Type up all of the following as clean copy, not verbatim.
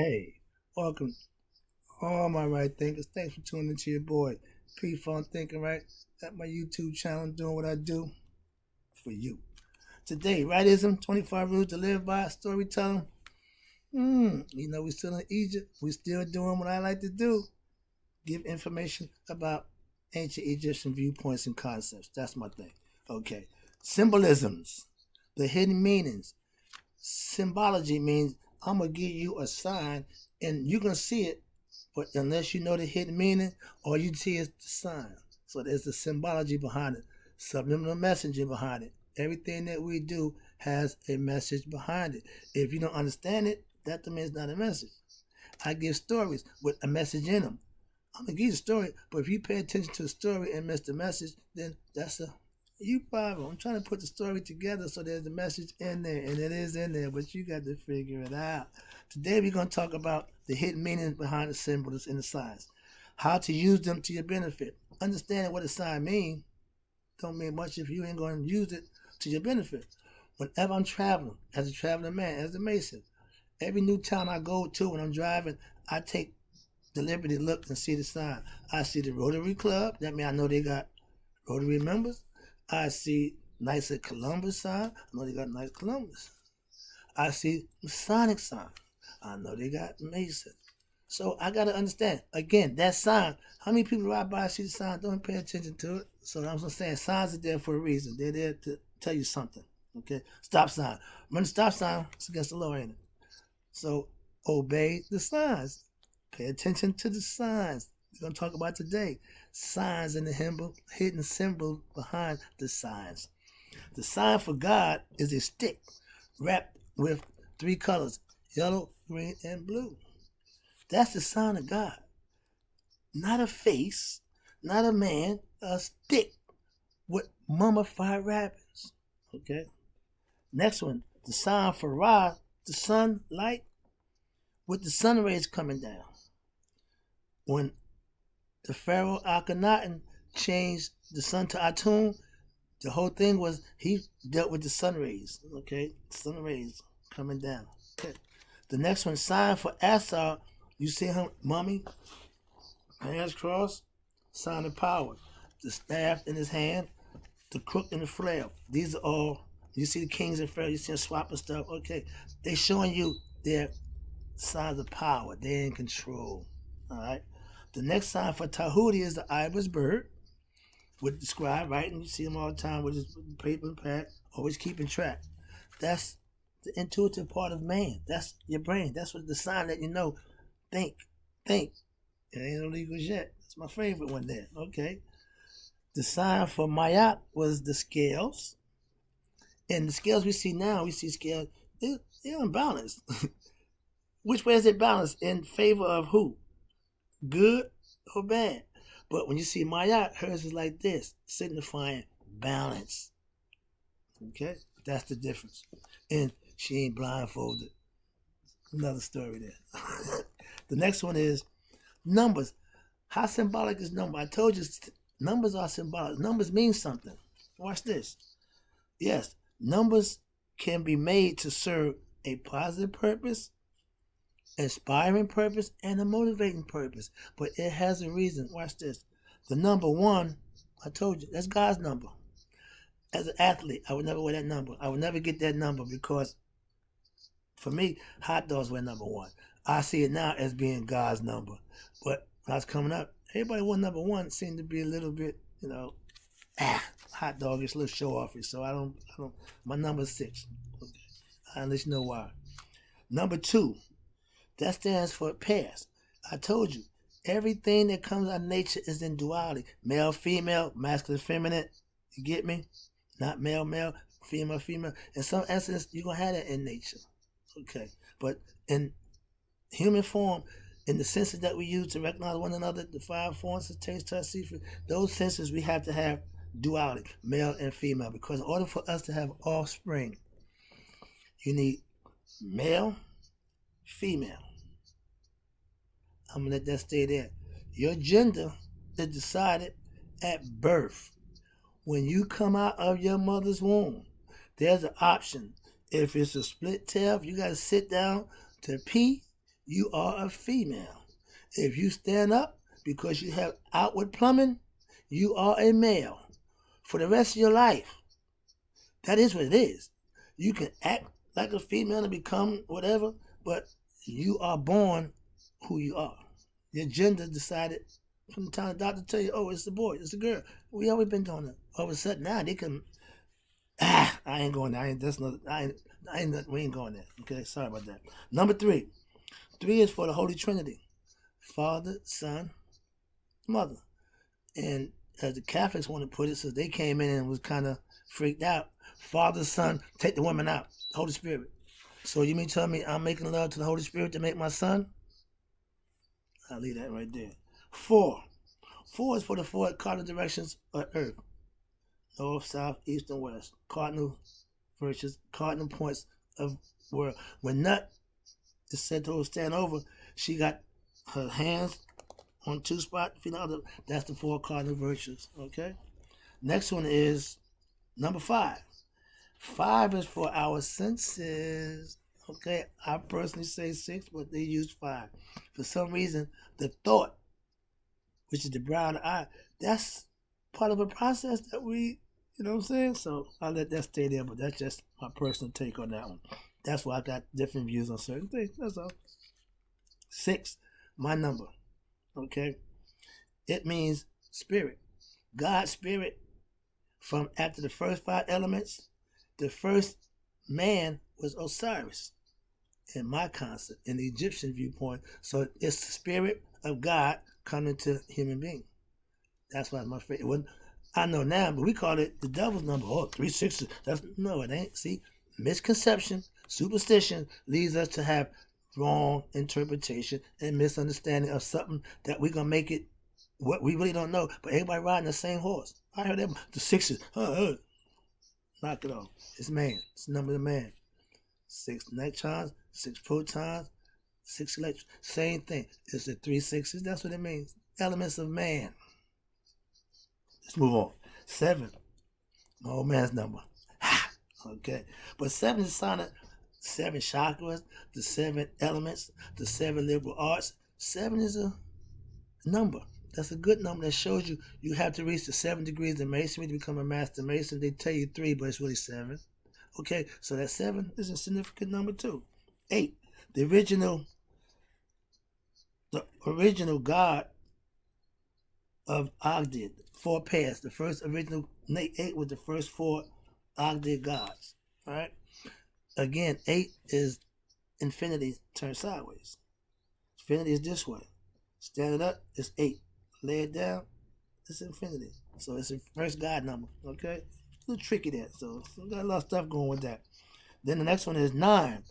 Hey, welcome all my right thinkers. Thanks for tuning into your boy Pfunk Thinking Right at my YouTube channel, doing what I do for you. Today, rightism, 25 rules to live by, storytelling. We still in Egypt. We still doing what I like to do. Give information about ancient Egyptian viewpoints and concepts. That's my thing. Okay. Symbolisms, the hidden meanings. Symbology means I'm going to give you a sign and you're going to see it, but unless you know the hidden meaning, all you see is the sign. So there's the symbology behind it, subliminal messaging behind it. Everything that we do has a message behind it. If you don't understand it, that to me is not a message. I give stories with a message in them. I'm going to give you the story, but if you pay attention to the story and miss the message, then that's a you problem. I'm trying to put the story together so there's a message in there, and it is in there, but you got to figure it out. Today we're going to talk about the hidden meanings behind the symbols and the signs, how to use them to your benefit. Understanding what a sign means don't mean much if you ain't going to use it to your benefit. Whenever I'm traveling, as a traveling man, as a Mason, every new town I go to when I'm driving, I take the liberty to look and see the sign. I see the Rotary Club. That means I know they got Rotary members. I see nice Columbus sign. I know they got nice Columbus. I see Masonic sign. I know they got Mason. So I got to understand, again, that sign, how many people ride by and see the sign, don't pay attention to it? So I'm saying signs are there for a reason. They're there to tell you something. Okay? Stop sign. Remember the stop sign, it's against the law, ain't it? So obey the signs. Pay attention to the signs. We're going to talk about today. Signs and the hidden symbol behind the signs. The sign for God is a stick wrapped with 3 colors, yellow, green, and blue. That's the sign of God. Not a face, not a man, a stick with mummified wrappings. Okay? Next one, the sign for Ra, the sunlight with the sun rays coming down. When the Pharaoh Akhenaten changed the sun to Atum, the whole thing was he dealt with the sun rays. Okay, sun rays coming down. Okay. The next one, sign for Asar, you see him, mummy, hands crossed, sign of power. The staff in his hand, the crook and the flail. These are all, you see the kings and pharaohs, you see them swapping stuff. Okay, they showing you their signs of power. They're in control. All right. The next sign for Tahuti is the ibis bird with the scribe, right? And you see him all the time with his paper and pad, always keeping track. That's the intuitive part of man. That's your brain. That's what the sign that you know. Think. It ain't illegal yet. That's my favorite one there. Okay. The sign for Mayat was the scales. And the scales we see now, we see scales, they're unbalanced. Which way is it balanced? In favor of who? Good or bad? But when you see Mayat, hers is like this, signifying balance. Okay? That's the difference. And she ain't blindfolded. Another story there. The next one is numbers. How symbolic is number? I told you numbers are symbolic. Numbers mean something. Watch this. Yes, numbers can be made to serve a positive purpose, inspiring purpose, and a motivating purpose. But it has a reason. Watch this. The number 1, I told you, that's God's number. As an athlete, I would never wear that number. I would never get that number because for me, hot dogs were number 1. I see it now as being God's number. But when I was coming up, everybody wore number 1 seemed to be a little bit, hot dog is a little show offy. So I don't, my number is 6. Okay. I'll let you know why. Number 2. That stands for pairs. I told you, everything that comes out of nature is in duality. Male, female, masculine, feminine. You get me? Not male, male, female, female. In some essence, you're going to have that in nature. Okay. But in human form, in the senses that we use to recognize one another, the 5 forms, taste, touch, see, those senses we have to have duality, male and female. Because in order for us to have offspring, you need male, female. I'm going to let that stay there. Your gender is decided at birth. When you come out of your mother's womb, there's an option. If it's a split tail, if you got to sit down to pee, you are a female. If you stand up because you have outward plumbing, you are a male. For the rest of your life, that is what it is. You can act like a female and become whatever, but you are born who you are. Your gender decided from the time the doctor tell you, oh, it's a boy, it's a girl. We always been doing it. All of a sudden now they can, I ain't going there. We ain't going there. Okay, sorry about that. Number three. Three is for the Holy Trinity. Father, Son, Mother. And as the Catholics want to put it, since they came in and was kind of freaked out, Father, Son, take the woman out. Holy Spirit. So you mean tell me I'm making love to the Holy Spirit to make my son? I'll leave that right there. Four. Four is for the four cardinal directions of Earth. North, south, east, and west. Cardinal virtues, cardinal points of world. When Nut is said to stand over, she got her hands on two spots, feet on the other. That's the four cardinal virtues. Okay. Next one is number five. Five is for our senses. Okay, I personally say six, but they use five. For some reason, the thought, which is the brow of the eye, that's part of a process that we, you know what I'm saying? So I'll let that stay there, but that's just my personal take on that one. That's why I got different views on certain things. That's all. Six, my number. Okay? It means spirit. God's spirit. From after the first five elements, the first man was Osiris in my concept, in the Egyptian viewpoint. So it's the spirit of God coming to human being. That's why it's my favorite. I know now, but we call it the devil's number. Oh, 360. No, it ain't. See, misconception, superstition leads us to have wrong interpretation and misunderstanding of something that we're gonna make it what we really don't know. But everybody riding the same horse. I heard them the sixes. Knock it off. It's man. It's the number of man. 6 electrons, 6 protons, 6 electrons. Same thing. It's the 3 sixes. That's what it means. Elements of man. Let's move on. 7. My old man's number. Okay. But 7 is a sign of 7 chakras, the 7 elements, the 7 liberal arts. 7 is a number. That's a good number that shows you have to reach the 7 degrees of masonry to become a master mason. They tell you 3, but it's really 7. Okay, so that 7 is a significant number too. 8, the original God of Ogdid, 4 pairs. The first original 8 was the first 4 Ogdid gods. All right. Again, 8 is infinity turned sideways. Infinity is this way. Stand it up, it's 8. Lay it down, it's infinity. So it's the first God number. Okay, a little tricky there. So we got a lot of stuff going with that. Then the next one is 9.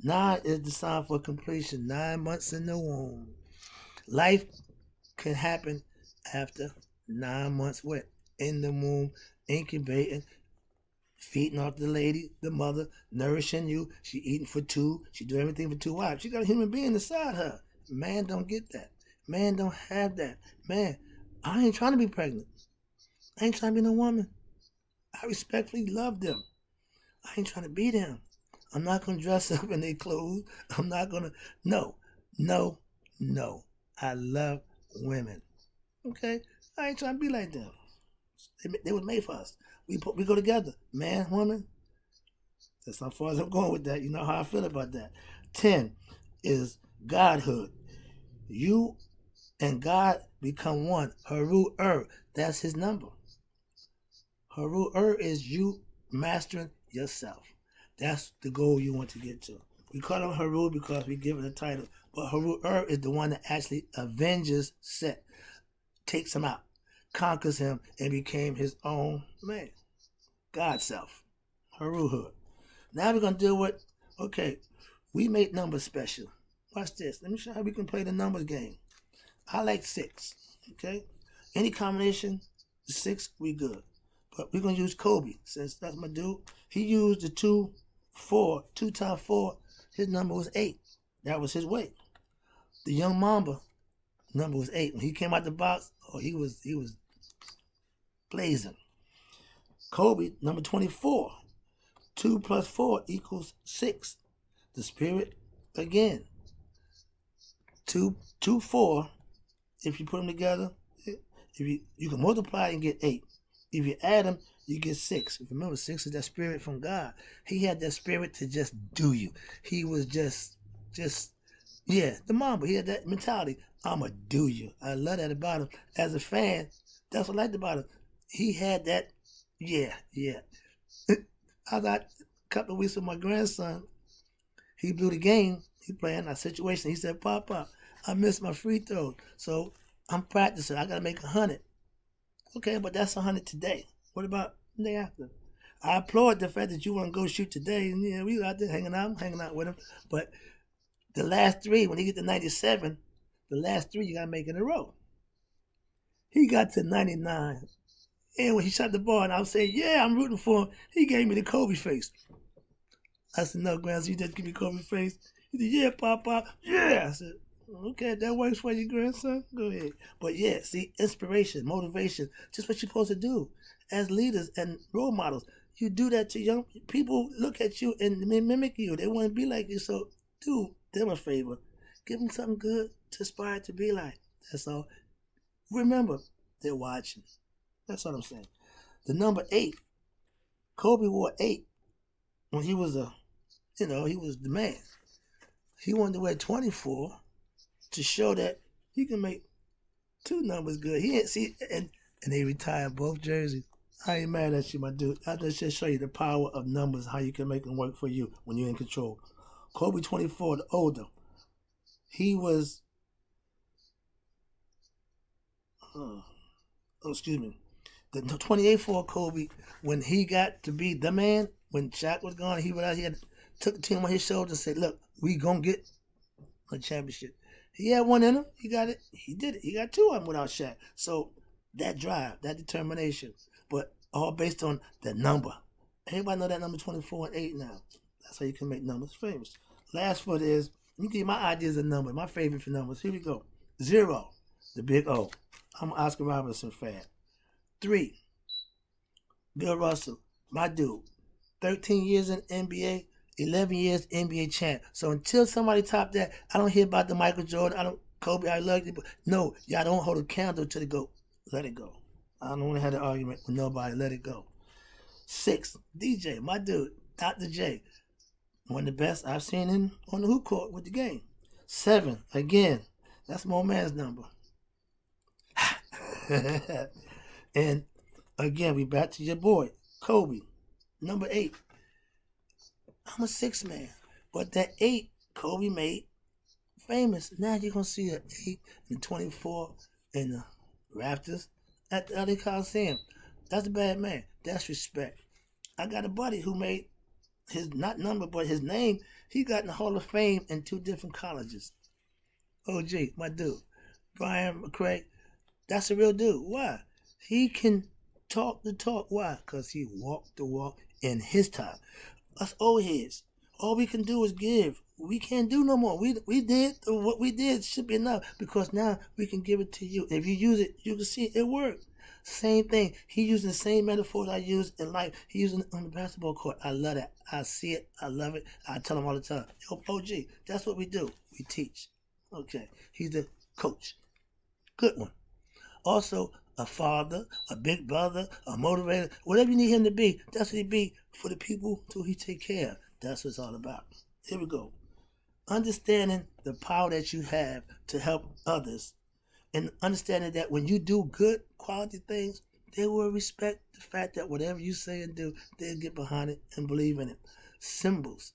9 is the sign for completion. 9 months in the womb. Life can happen after 9 months wet in the womb, incubating, feeding off the lady, the mother, nourishing you. She eating for 2. She do everything for 2 wives. She got a human being inside her. Man don't get that. Man don't have that. Man, I ain't trying to be pregnant. I ain't trying to be no woman. I respectfully love them. I ain't trying to be them. I'm not going to dress up in their clothes. I'm not going to. No. I love women. Okay? I ain't trying to be like them. They were made for us. We go together. Man, woman. That's how far as I'm going with that. You know how I feel about that. 10 is Godhood. You and God become one. Haru-Ur, that's his number. Haru-Ur is you mastering yourself. That's the goal you want to get to. We call him Haru because we give it a title. But Haru-Ur is the one that actually avenges Set, takes him out, conquers him, and became his own man. God self. Haru-Hood. Now we're going to deal with, okay, we make numbers special. Watch this. Let me show you how we can play the numbers game. I like 6, okay? Any combination, 6, we good. But we're going to use Kobe, since that's my dude. He used the 2, 4, 2 times 4. His number was 8. That was his weight. The young Mamba number was 8. When he came out the box, he was blazing. Kobe, number 24. 2 plus 4 equals 6. The spirit, again. two, 4. If you put them together, if you can multiply and get 8. If you add them, you get 6. Remember, 6 is that spirit from God. He had that spirit to just do you. He was just yeah, the Mamba. He had that mentality. I'ma do you. I love that about him. As a fan, that's what I liked about him. He had that. Yeah. I got a couple of weeks with my grandson. He blew the game. He playing a situation. He said, "Papa, I missed my free throw, so I'm practicing. I gotta make 100." Okay, but that's 100 today. What about the day after? I applaud the fact that you want to go shoot today, and yeah, we out there hanging out with him. But the last 3, when he get to 97, the last 3 you gotta make in a row. He got to 99, and when he shot the ball, and I was saying, "Yeah, I'm rooting for him," he gave me the Kobe face. I said, "No, grandson, you just give me Kobe face." He said, "Yeah, Papa, yeah." I said, "Okay, that works for you, grandson. Go ahead." But yeah, see, inspiration, motivation, just what you're supposed to do as leaders and role models. You do that to young people. Look at you and mimic you. They want to be like you. So do them a favor. Give them something good to aspire to be like. That's all. Remember, they're watching. That's what I'm saying. The number 8, Kobe wore 8 when he was he was the man. He wanted to wear 24 to show that he can make 2 numbers good. He ain't see and they retired both jerseys. I ain't mad at you, my dude. I just show you the power of numbers, how you can make them work for you when you're in control. Kobe 24, the older. He was excuse me. The 28 for Kobe, when he got to be the man, when Shaq was gone, he had took the team on his shoulders and said, "Look, we gonna get a championship." He had one in him. He got it. He did it. He got 2 of them without Shaq. So that drive, that determination, but all based on the number. Everybody know that number 24 and 8 now. That's how you can make numbers famous. Last foot is, let me give you my ideas of numbers. My favorite for numbers. Here we go. 0, the big O. I'm an Oscar Robertson fan. 3, Bill Russell, my dude. 13 years in NBA, 11 years NBA champ. So until somebody top that, I don't hear about the Michael Jordan. Kobe, I love you. But no, y'all don't hold a candle till it go. Let it go. I don't want to have an argument with nobody. Let it go. 6, DJ, my dude, Dr. J. One of the best I've seen him on the hoop court with the game. 7, again, that's my man's number. And again, we back to your boy, Kobe. Number 8. I'm a 6 man. But that 8 Kobe made famous. Now you're going to see an 8 and 24 in the Raptors at the LA Coliseum. That's a bad man. That's respect. I got a buddy who made his, not number, but his name. He got in the Hall of Fame in 2 different colleges. OG, my dude. Brian McCray. That's a real dude. Why? He can talk the talk. Why? Because he walked the walk in his time. Us old heads, all we can do is give. We can't do no more. We did what we did should be enough, because now we can give it to you. If you use it, you can see it worked. Same thing. He using the same metaphors I use in life. He using it on the basketball court. I love that. I see it. I love it. I tell him all the time. Yo, OG, that's what we do. We teach. Okay. He's the coach. Good one. Also, a father, a big brother, a motivator, whatever you need him to be, that's what he be for the people who he take care of. That's what it's all about. Here we go. Understanding the power that you have to help others, and understanding that when you do good quality things, they will respect the fact that whatever you say and do, they'll get behind it and believe in it. Symbols,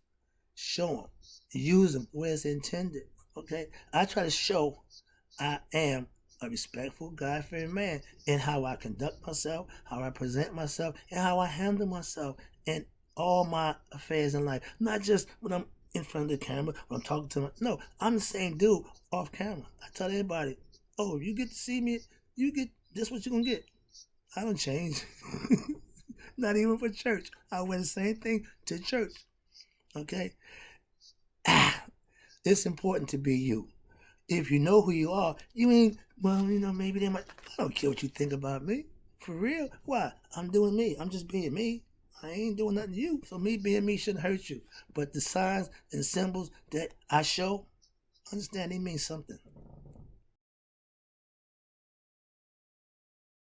show them, use them where it's intended. Okay, I try to show I am a respectful, God-fearing man in how I conduct myself, how I present myself, and how I handle myself in all my affairs in life. Not just when I'm in front of the camera, when I'm talking to them. No, I'm the same dude off camera. I tell everybody, oh, you get to see me, you get this what you're going to get. I don't change. Not even for church. I wear the same thing to church. Okay? It's important to be you. If you know who you are, you ain't, well, maybe they might, I don't care what you think about me. For real? Why? I'm doing me. I'm just being me. I ain't doing nothing to you. So me being me shouldn't hurt you. But the signs and symbols that I show, understand they mean something.